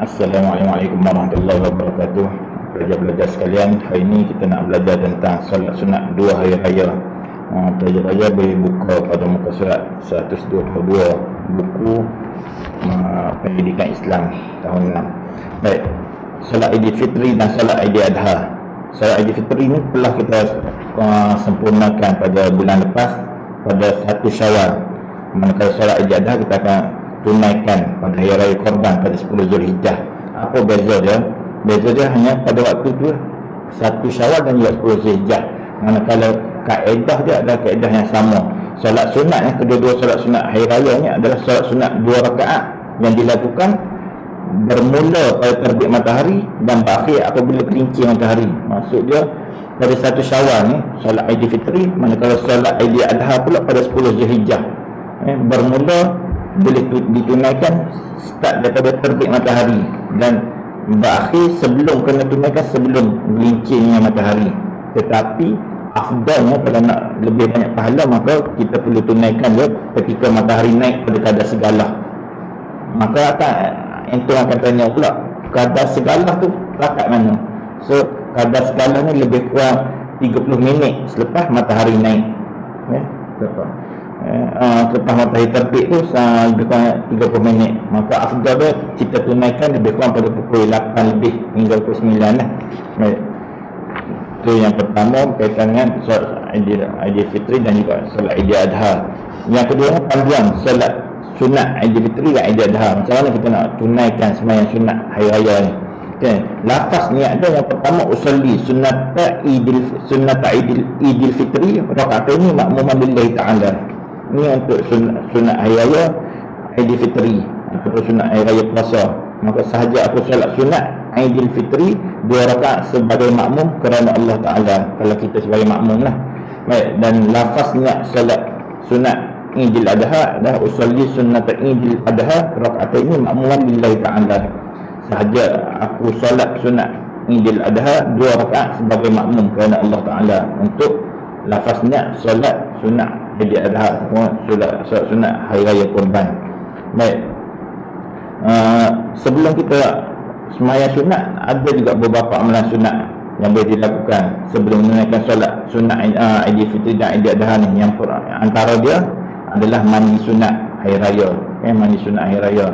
Assalamualaikum warahmatullahi wabarakatuh. Pelajar-pelajar sekalian, hari ini kita nak belajar tentang solat sunat dua hari raya. Pelajar-pelajar boleh buka pada muka surat 122 buku pendidikan Islam tahun 6. Baik, solat Aidilfitri dan solat Aidiladha. Solat Aidilfitri ini telah kita sempurnakan pada bulan lepas pada 1 Syawal. Manakala solat Aidiladha kita akan tunaikan pada hari raya korban pada 10 Zulhijjah. Apa beza dia? Beza dia hanya pada waktu tu 1 Syawal dan juga 10 Zulhijjah. Manakala kaedah dia adalah kaedah yang sama. Solat sunat yang kedua-dua solat sunat hari raya ni adalah solat sunat 2 rakaat yang dilakukan bermula pada terbit matahari dan berakhir apabila gelincir matahari. Maksud dia pada 1 Syawal ni solat Aidilfitri, manakala solat Aidiladha pula pada 10 Zulhijjah. Bermula boleh ditunaikan start daripada terbit matahari dan berakhir sebelum kena tunaikan sebelum gelincirnya matahari. Tetapi afdalnya kalau nak lebih banyak pahala maka kita perlu tunaikan dia ketika matahari naik pada kadar segala. Maka itu akan tanya pula kadar segala tu rakat mana? So kadar segala ni lebih kurang 30 minit selepas matahari naik. Selepas matahari terbit tu lebih kurang 30 minit. Maka afdal dia kita tunaikan lebih kurang pada pukul 8 lebih hingga pukul 9 lah. Baik. Itu yang pertama berkaitan dengan solat Aidilfitri dan juga solat Aidiladha. Yang kedua panduan solat sunat Aidilfitri dan Aidiladha. Macam mana kita nak tunaikan sembahyang sunat hari raya ni? Okay. Lafaz ni ada yang pertama usolli sunnata Aidilfitri rakaataini makmuman lillahi ta'ala. Ini untuk sunat hari raya Aidilfitri ataupun sunat hari raya puasa. Maka sahaja aku solat sunat Aidilfitri 2 rakaat sebagai makmum kerana Allah Ta'ala, kalau kita sebagai makmum lah. Baik, dan lafaz niat solat sunat Aidiladha dah usolli sunnata Aidiladha rakaataini makmuman lillahi ta'ala. Sahaja aku solat sunat Aidiladha 2 rakaat sebagai makmum kerana Allah Ta'ala. Untuk lafaz niat solat sunat Aidiladha, solat sunat hari raya kurban. Baik, sebelum kita sembahyang sunat ada juga beberapa amalan sunat yang boleh dilakukan sebelum menunaikan solat sunat Aidilfitri dan Aidiladha ni. Yang antara dia adalah mandi sunat hari raya, mandi sunat hari raya.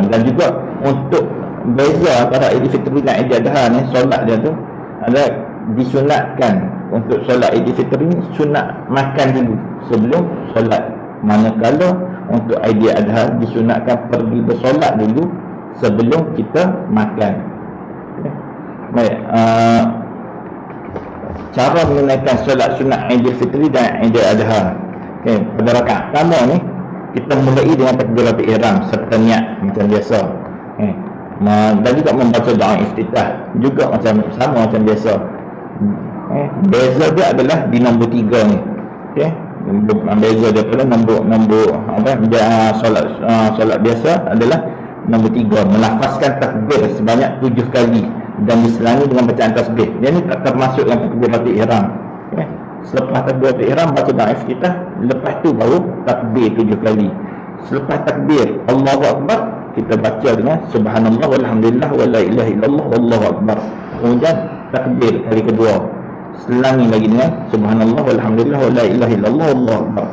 Dan juga untuk beza antara Aidilfitri dan Aidiladha ni, solat dia tu adalah disunatkan. Untuk solat Aidilfitri ni sunat makan dulu sebelum solat, manakala untuk Aidiladha disunatkan pergi bersolat dulu sebelum kita makan. Baik, cara menunaikan solat sunat Aidilfitri dan Aidiladha. Pada rakaat pertama ni kita mulai dengan takbiratul ihram serta niat macam biasa. Dan juga membaca doa iftitah juga sama macam biasa. Beza dia adalah di nombor 3 ni. Beza daripada nombor solat biasa adalah nombor 3, melafazkan takbir sebanyak 7 kali dan diselangi dengan bacaan tasbih. Dia ni tak termasuk dalam takbiratul ihram. Selepas takbiratul ihram baca doa iftitah, lepas tu baru takbir 7 kali. Selepas takbir Allahu Akbar, kita baca dengan subhanallah walhamdulillah wala ilaha illallah wallahu akbar. Kemudian takbir kali kedua, selangi lagi dengan subhanallah walhamdulillah wala ilaha illallah wallahu akbar.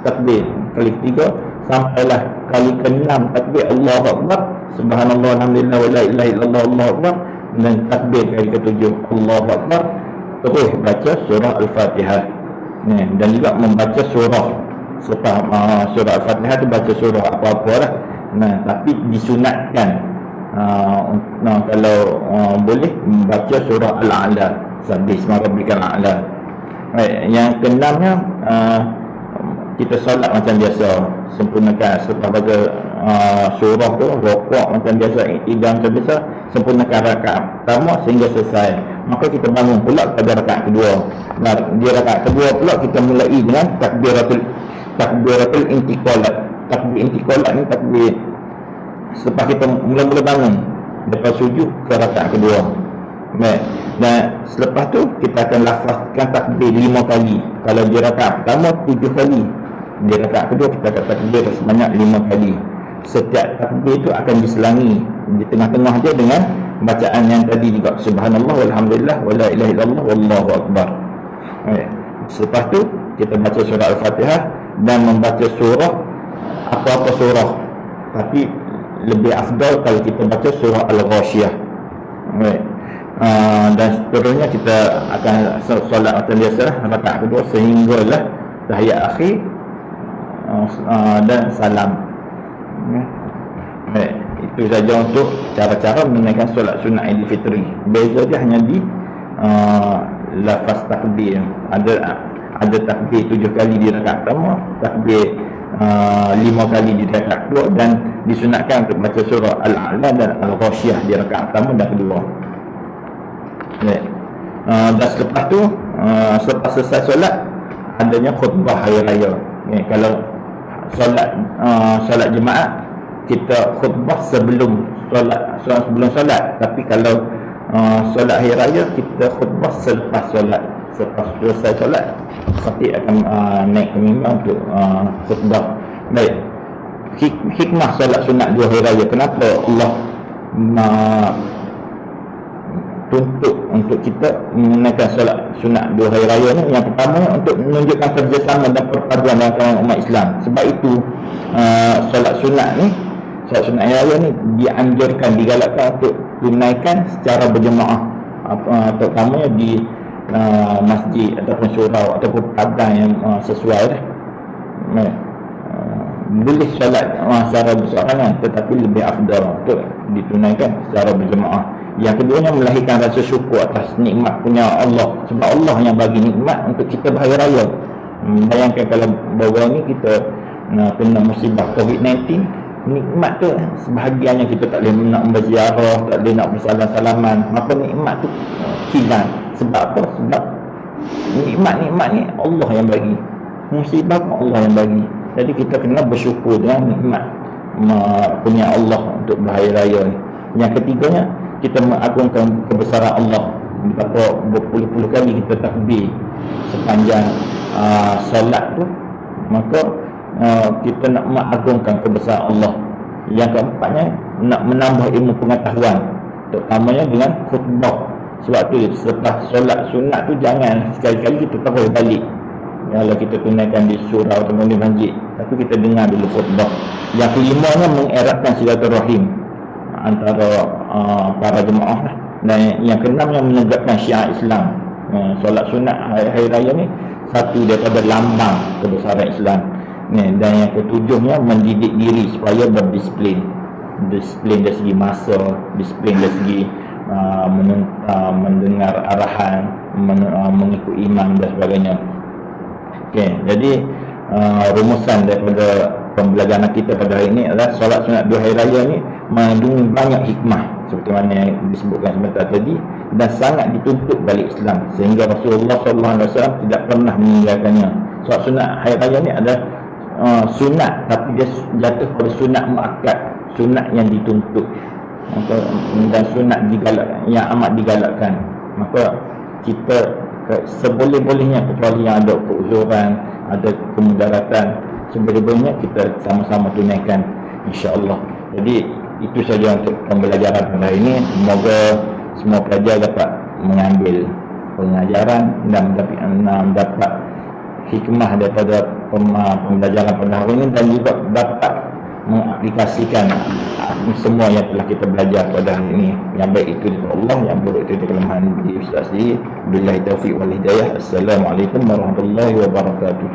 Takbir kali ketiga sampailah kali ke-6 takbir Allahu Akbar, subhanallah walhamdulillah wala ilaha illallah wallahu akbar, dan takbir kali ke-7 Allahu Akbar. Terus baca surah Al-Fatihah. Dan juga membaca surah selepas surah Al-Fatihah tu baca surah apa-apa lah. Tapi disunatkan kalau boleh membaca surah Al-A'la, Sabbih isma rabbikal a'la. Yang keenamnya kita solat macam biasa, sempurnakan selepas baca surah tu, rukuk macam biasa, iktidal macam biasa, sempurnakan rakaat pertama sehingga selesai. Maka kita bangun pula pada rakaat kedua. Di rakaat kedua pula kita mulai dengan takbiratul intiqalat. Takbir intiqalat ni takbir selepas kita mula-mula bangun lepas sujud ke rakaat kedua. Dan selepas tu kita akan lafazkan takbir 5 kali. Kalau di rakaat pertama 7 kali, di rakaat kedua kita akan takbir sebanyak 5 kali. setiap takbir itu akan diselangi di tengah-tengah dia dengan bacaan yang tadi juga, subhanallah walhamdulillah wala ilaha illallah wallahu akbar. Selepas tu kita baca surah Al-Fatihah dan membaca surah, apa-apa surah, tapi lebih afdal kalau kita baca surah Al-Ghasyiyah. Dan seterusnya kita akan solat macam biasa rakaat kedua sehinggalah tahiyat akhir dan salam. Itu saja untuk cara-cara menunaikan solat sunat Idul Fitri. Beza dia hanya di lafaz takbir. Ada takbir 7 kali di rakaat pertama, takbir 5 kali di rakaat kedua, dan disunatkan untuk baca surah Al-A'la dan Al-Ghasyiyah di rakaat pertama dan kedua. Dan selepas tu, selepas selesai solat, adanya khutbah hari raya. Kalau solat jemaat, kita khutbah sebelum solat. Tapi kalau solat hari raya, kita khutbah selepas solat. Selepas selesai solat, khatib akan naik ke mimbar untuk khutbah. Baik, hikmah solat sunat 2 hari raya. Kenapa Allah tuntut untuk kita menunaikan solat sunat 2 hari raya ni? Yang pertama, untuk menunjukkan kerjasama dan perpaduan dalam umat Islam. Sebab itu solat sunat hari raya ni dianjurkan, digalakkan untuk tunaikan secara berjemaah, terutamanya di masjid ataupun surau ataupun padang yang sesuai. Boleh solat secara bersorangan, tetapi lebih afdal untuk ditunaikan secara berjemaah. Yang keduanya, melahirkan rasa syukur atas nikmat punya Allah, sebab Allah yang bagi nikmat untuk kita berhari raya. Bayangkan kalau baru ni kita kena musibah COVID-19, nikmat tu sebahagiannya kita tak boleh nak berziarah, tak boleh nak bersalam-salaman, maka nikmat tu hilang. Sebab apa? Sebab nikmat-nikmat ni Allah yang bagi, musibah pun Allah yang bagi. Jadi kita kena bersyukur dengan nikmat punya Allah untuk berhari raya ni. Yang ketiganya, kita mengagungkan kebesaran Allah. Betapa berpuluh-puluh kali kita takbir sepanjang solat tu, maka kita nak mengagungkan kebesaran Allah. Yang keempatnya, nak menambah ilmu pengetahuan, terutamanya dengan khutbah. Sebab tu selepas solat sunat tu jangan sekali-kali kita terus balik. Kalau kita tunaikan di surau atau di masjid, tapi kita dengar dulu khutbah. Yang kelimanya, mengeratkan silaturahim antara para jemaah. Dan yang keenamnya, menegakkan syiar Islam. Solat sunat hari raya ni satu daripada lambang kebesaran Islam. Dan yang ketujuhnya, mendidik diri supaya berdisiplin. Disiplin dari segi masa, disiplin dari segi mendengar arahan, mengikut imam dan sebagainya. Jadi rumusan daripada pembelajaran kita pada hari ini adalah solat sunat 2 hari raya ni mengandungi banyak hikmah seperti mana yang disebutkan sebentar tadi, dan sangat dituntut balik Islam, sehingga Rasulullah SAW tidak pernah meninggalkannya. Solat sunat hari raya ni adalah sunat, tapi dia jatuh pada sunat muakkad, sunat yang dituntut, dan sunat yang amat digalakkan. Maka kita seboleh-bolehnya, kecuali yang ada keuzuran, ada kemudaratan, seboleh-bolehnya kita sama-sama tunaikan, insya-Allah. Jadi itu saja untuk pembelajaran pada hari ini. Semoga semua pelajar dapat mengambil pengajaran dan mendapat hikmah daripada pembelajaran pada hari ini, dan juga dapat mengaplikasikan semua yang telah kita belajar pada hari ini. Yang baik itu dari Allah, yang buruk itu dari kelemahan diri Ustaz sendiri. Billahi taufiq wal hidayah. Assalamualaikum warahmatullahi wabarakatuh.